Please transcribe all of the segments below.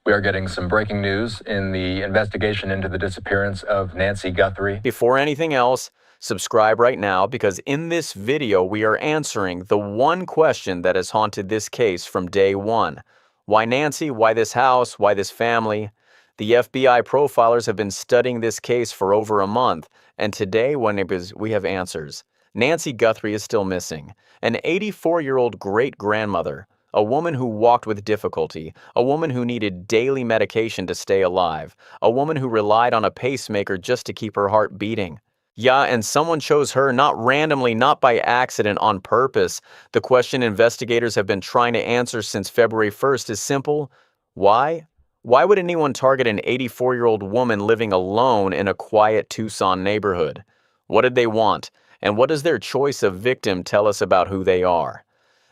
We are getting some breaking news in the investigation into the disappearance of Nancy Guthrie. Before anything else, subscribe right now because in this video we are answering the one question that has haunted this case from day one. Why Nancy? Why this house? Why this family? The FBI profilers have been studying this case for over a month, and today we have answers. Nancy Guthrie is still missing, an 84-year-old great-grandmother, a woman who walked with difficulty, a woman who needed daily medication to stay alive, a woman who relied on a pacemaker just to keep her heart beating. Yeah, and someone chose her not randomly, not by accident, on purpose. The question investigators have been trying to answer since February 1st is simple. Why? Why would anyone target an 84-year-old woman living alone in a quiet Tucson neighborhood? What did they want? And what does their choice of victim tell us about who they are?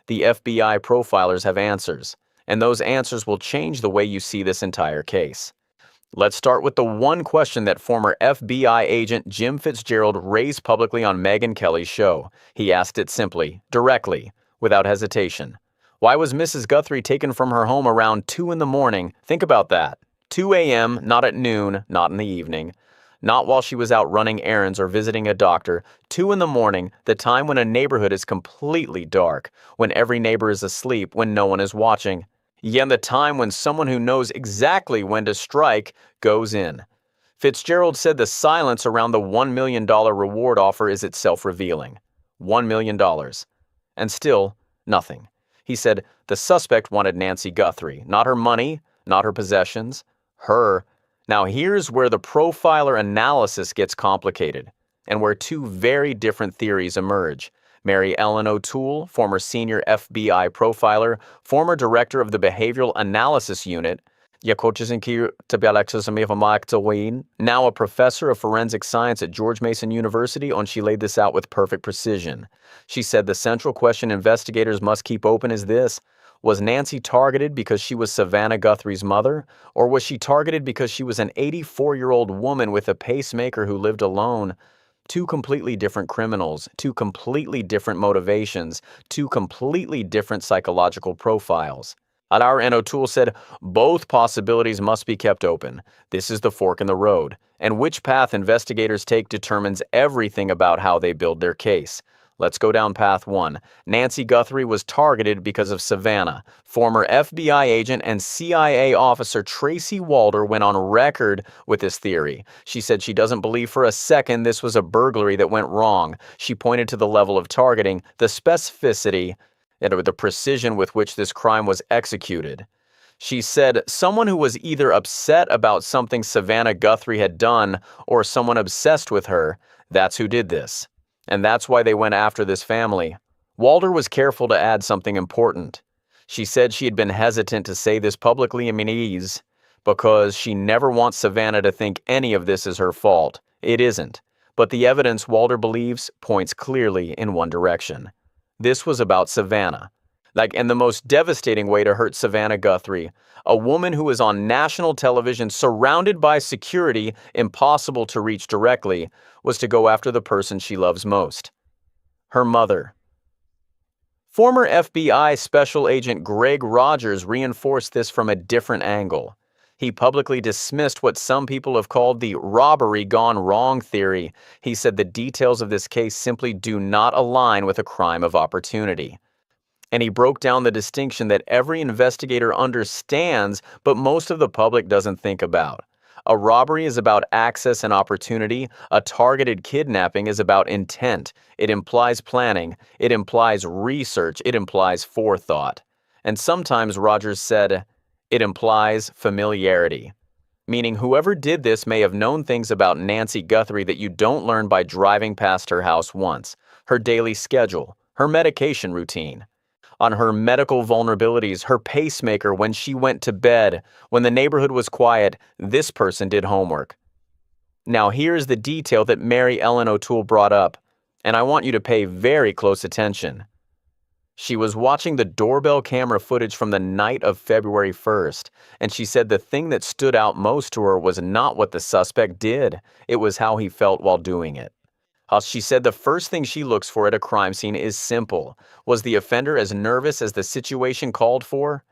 The FBI profilers have answers, and those answers will change the way you see this entire case. Let's start with the one question that former FBI agent Jim Fitzgerald raised publicly on Megyn Kelly's show. He asked it simply, directly, without hesitation. Why was Mrs. Guthrie taken from her home around 2 in the morning? Think about that. 2 a.m., not at noon, not in the evening. Not while she was out running errands or visiting a doctor. 2 in the morning, the time when a neighborhood is completely dark, when every neighbor is asleep, when no one is watching. Yet the time when someone who knows exactly when to strike goes in. Fitzgerald said the silence around the $1 million reward offer is itself revealing. $1 million. And still, nothing. He said the suspect wanted Nancy Guthrie, not her money, not her possessions, her. Now here's where the profiler analysis gets complicated, and where two very different theories emerge. Mary Ellen O'Toole, former senior FBI profiler, former director of the Behavioral Analysis Unit, now a professor of forensic science at George Mason University, and she laid this out with perfect precision. She said the central question investigators must keep open is this: was Nancy targeted because she was Savannah Guthrie's mother, or was she targeted because she was an 84-year-old woman with a pacemaker who lived alone? Two completely different criminals, two completely different motivations, two completely different psychological profiles. Adar and O'Toole said both possibilities must be kept open. This is the fork in the road, and which path investigators take determines everything about how they build their case. Let's go down path one. Nancy Guthrie was targeted because of Savannah. Former FBI agent and CIA officer Tracy Walder went on record with this theory. She said she doesn't believe for a second this was a burglary that went wrong. She pointed to the level of targeting, the specificity, and the precision with which this crime was executed. She said someone who was either upset about something Savannah Guthrie had done or someone obsessed with her, that's who did this. And that's why they went after this family. Walder was careful to add something important. She said she had been hesitant to say this publicly because she never wants Savannah to think any of this is her fault. It isn't. But the evidence Walder believes points clearly in one direction. This was about Savannah. And the most devastating way to hurt Savannah Guthrie, a woman who is on national television surrounded by security, impossible to reach directly, was to go after the person she loves most. Her mother. Former FBI Special Agent Greg Rogers reinforced this from a different angle. He publicly dismissed what some people have called the robbery gone wrong theory. He said the details of this case simply do not align with a crime of opportunity. And he broke down the distinction that every investigator understands, but most of the public doesn't think about. A robbery is about access and opportunity. A targeted kidnapping is about intent. It implies planning. It implies research. It implies forethought. And sometimes, Rogers said, it implies familiarity. Meaning whoever did this may have known things about Nancy Guthrie that you don't learn by driving past her house once. Her daily schedule, her medication routine. On her medical vulnerabilities, her pacemaker when she went to bed, when the neighborhood was quiet, this person did homework. Now here's the detail that Mary Ellen O'Toole brought up, and I want you to pay very close attention. She was watching the doorbell camera footage from the night of February 1st, and she said the thing that stood out most to her was not what the suspect did, it was how he felt while doing it. She said the first thing she looks for at a crime scene is simple. Was the offender as nervous as the situation called for?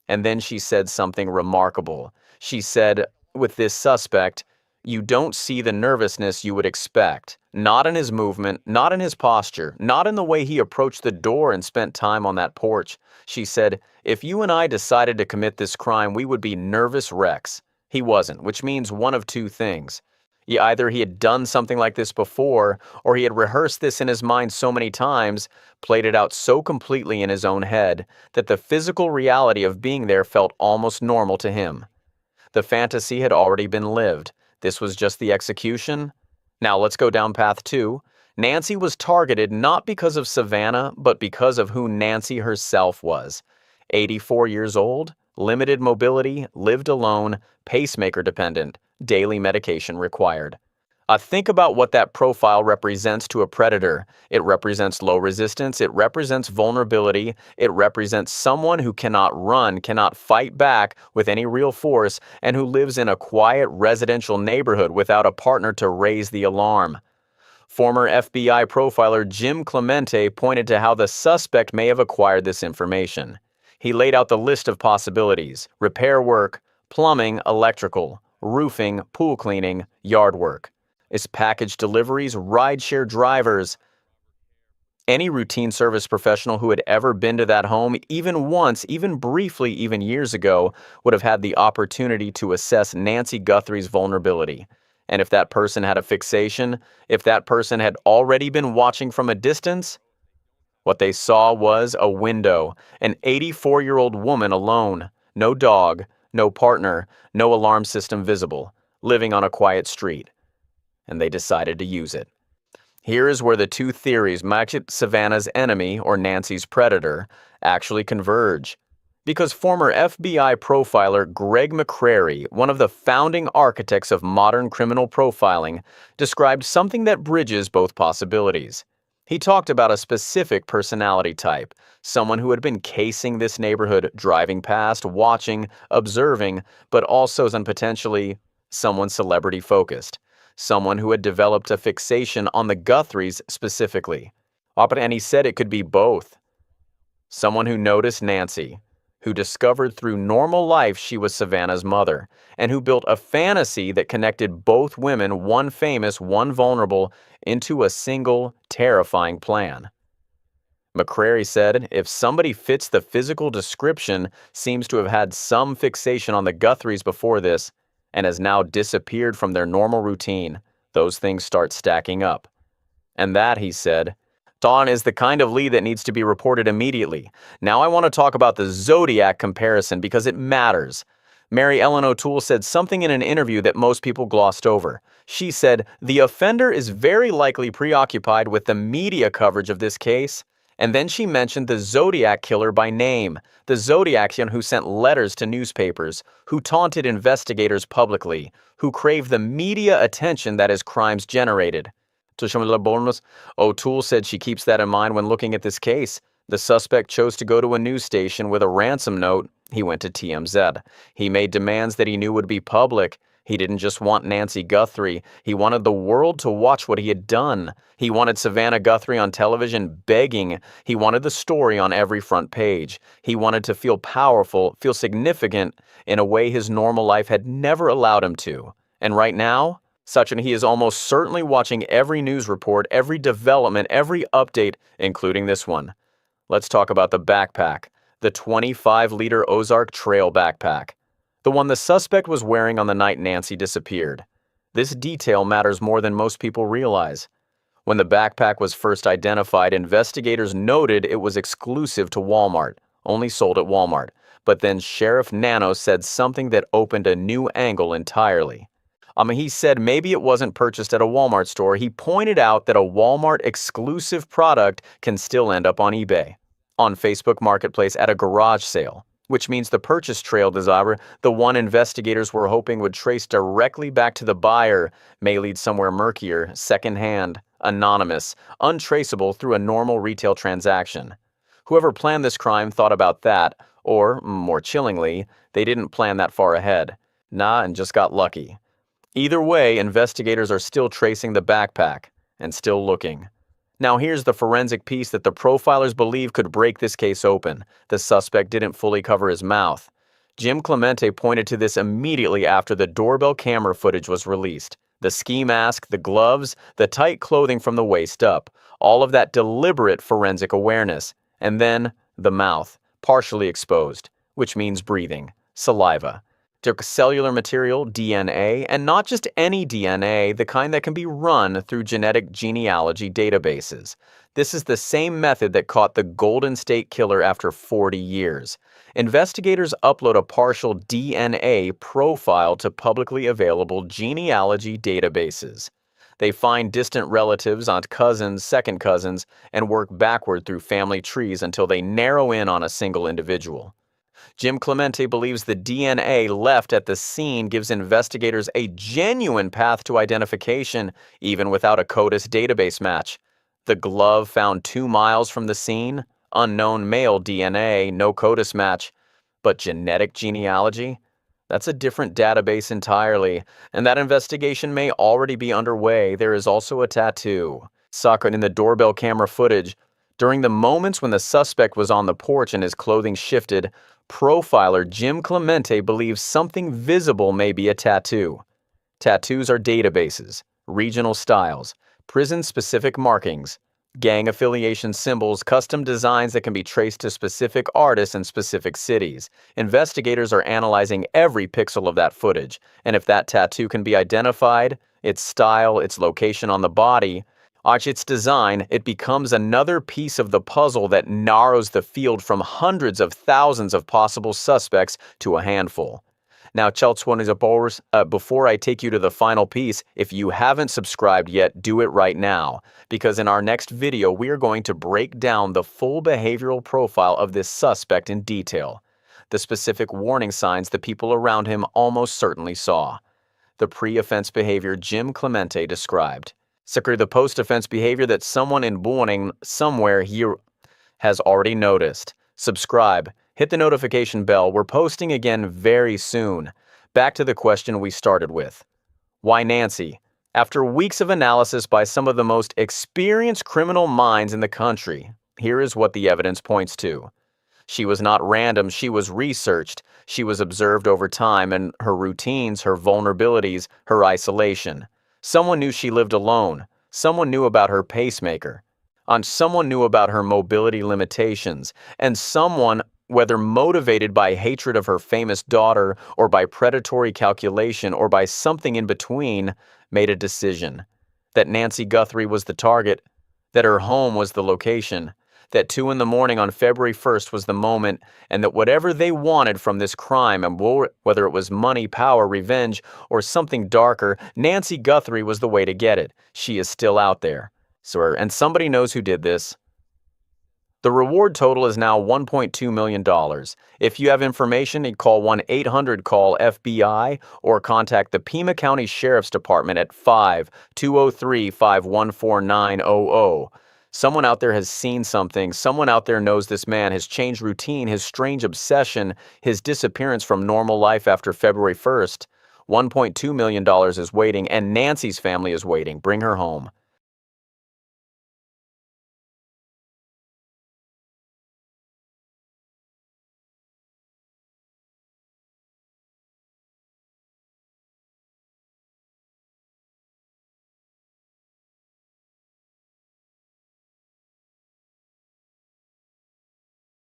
And then she said something remarkable. She said, with this suspect, you don't see the nervousness you would expect. Not in his movement, not in his posture, not in the way he approached the door and spent time on that porch. She said, if you and I decided to commit this crime, we would be nervous wrecks. He wasn't, which means one of two things. Either he had done something like this before, or he had rehearsed this in his mind so many times, played it out so completely in his own head, that the physical reality of being there felt almost normal to him. The fantasy had already been lived. This was just the execution. Now let's go down path 2. Nancy was targeted not because of Savannah, but because of who Nancy herself was. 84 years old, limited mobility, lived alone, pacemaker dependent, daily medication required. Think about what that profile represents to a predator. It represents low resistance, it represents vulnerability, it represents someone who cannot run, cannot fight back with any real force, and who lives in a quiet residential neighborhood without a partner to raise the alarm. Former FBI profiler Jim Clemente pointed to how the suspect may have acquired this information. He laid out the list of possibilities: repair work, plumbing, electrical, roofing, pool cleaning, yard work. It's package deliveries, rideshare drivers. Any routine service professional who had ever been to that home, even once, even briefly, even years ago, would have had the opportunity to assess Nancy Guthrie's vulnerability. And if that person had a fixation, if that person had already been watching from a distance, what they saw was a window, an 84-year-old woman alone, no dog, no partner, no alarm system visible, living on a quiet street. And they decided to use it. Here is where the two theories, Savannah's enemy or Nancy's predator, actually converge. Because former FBI profiler Greg McCrary, one of the founding architects of modern criminal profiling, described something that bridges both possibilities. He talked about a specific personality type, someone who had been casing this neighborhood, driving past, watching, observing, but also and potentially someone celebrity-focused. Someone who had developed a fixation on the Guthries specifically. And he said it could be both. Someone who noticed Nancy, who discovered through normal life she was Savannah's mother, and who built a fantasy that connected both women, one famous, one vulnerable, into a single, terrifying plan. McCrary said, if somebody fits the physical description, seems to have had some fixation on the Guthries before this, and has now disappeared from their normal routine, those things start stacking up. And that, he said, Dawn, is the kind of lead that needs to be reported immediately. Now I want to talk about the Zodiac comparison because it matters. Mary Ellen O'Toole said something in an interview that most people glossed over. She said, the offender is very likely preoccupied with the media coverage of this case. And then she mentioned the Zodiac killer by name, the Zodiacian who sent letters to newspapers, who taunted investigators publicly, who craved the media attention that his crimes generated. O'Toole said she keeps that in mind when looking at this case. The suspect chose to go to a news station with a ransom note. He went to TMZ. He made demands that he knew would be public. He didn't just want Nancy Guthrie. He wanted the world to watch what he had done. He wanted Savannah Guthrie on television begging. He wanted the story on every front page. He wanted to feel powerful, feel significant in a way his normal life had never allowed him to. And right now, he is almost certainly watching every news report, every development, every update, including this one. Let's talk about the backpack, the 25-liter Ozark Trail backpack. The one the suspect was wearing on the night Nancy disappeared. This detail matters more than most people realize. When the backpack was first identified, investigators noted it was exclusive to Walmart, only sold at Walmart. But then Sheriff Nano said something that opened a new angle entirely. He said maybe it wasn't purchased at a Walmart store. He pointed out that a Walmart exclusive product can still end up on eBay, on Facebook Marketplace at a garage sale. Which means the purchase trail, the one investigators were hoping would trace directly back to the buyer, may lead somewhere murkier, secondhand, anonymous, untraceable through a normal retail transaction. Whoever planned this crime thought about that, or, more chillingly, they didn't plan that far ahead. And just got lucky. Either way, investigators are still tracing the backpack, and still looking. Now here's the forensic piece that the profilers believe could break this case open. The suspect didn't fully cover his mouth. Jim Clemente pointed to this immediately after the doorbell camera footage was released. The ski mask, the gloves, the tight clothing from the waist up, all of that deliberate forensic awareness. And then the mouth, partially exposed, which means breathing, saliva. Took cellular material, DNA, and not just any DNA, the kind that can be run through genetic genealogy databases. This is the same method that caught the Golden State Killer after 40 years. Investigators upload a partial DNA profile to publicly available genealogy databases. They find distant relatives, aunt cousins, second cousins, and work backward through family trees until they narrow in on a single individual. Jim Clemente believes the DNA left at the scene gives investigators a genuine path to identification, even without a CODIS database match. The glove found 2 miles from the scene, unknown male DNA, no CODIS match. But genetic genealogy? That's a different database entirely, and that investigation may already be underway. There is also a tattoo. Socket in the doorbell camera footage. During the moments when the suspect was on the porch and his clothing shifted, profiler Jim Clemente believes something visible may be a tattoo. Tattoos are databases, regional styles, prison-specific markings, gang affiliation symbols, custom designs that can be traced to specific artists in specific cities. Investigators are analyzing every pixel of that footage, and if that tattoo can be identified, its style, its location on the body, its design, it becomes another piece of the puzzle that narrows the field from hundreds of thousands of possible suspects to a handful. Now, before I take you to the final piece, if you haven't subscribed yet, do it right now, because in our next video, we are going to break down the full behavioral profile of this suspect in detail, the specific warning signs the people around him almost certainly saw, the pre-offense behavior Jim Clemente described, the post-offense behavior that someone in warning somewhere here has already noticed. Subscribe. Hit the notification bell. We're posting again very soon. Back to the question we started with. Why Nancy? After weeks of analysis by some of the most experienced criminal minds in the country, here is what the evidence points to. She was not random, she was researched. She was observed over time and her routines, her vulnerabilities, her isolation. Someone knew she lived alone. Someone knew about her pacemaker. Someone knew about her mobility limitations. And someone, whether motivated by hatred of her famous daughter or by predatory calculation or by something in between, made a decision. That Nancy Guthrie was the target, that her home was the location, that 2 a.m. on February 1st was the moment, and that whatever they wanted from this crime, and whether it was money, power, revenge, or something darker, Nancy Guthrie was the way to get it. She is still out there. And somebody knows who did this. The reward total is now $1.2 million. If you have information, you call 1-800-CALL-FBI or contact the Pima County Sheriff's Department at 5-203-514-900. Someone out there has seen something. Someone out there knows this man, his changed routine, his strange obsession, his disappearance from normal life after February 1st. $1.2 million is waiting, and Nancy's family is waiting. Bring her home.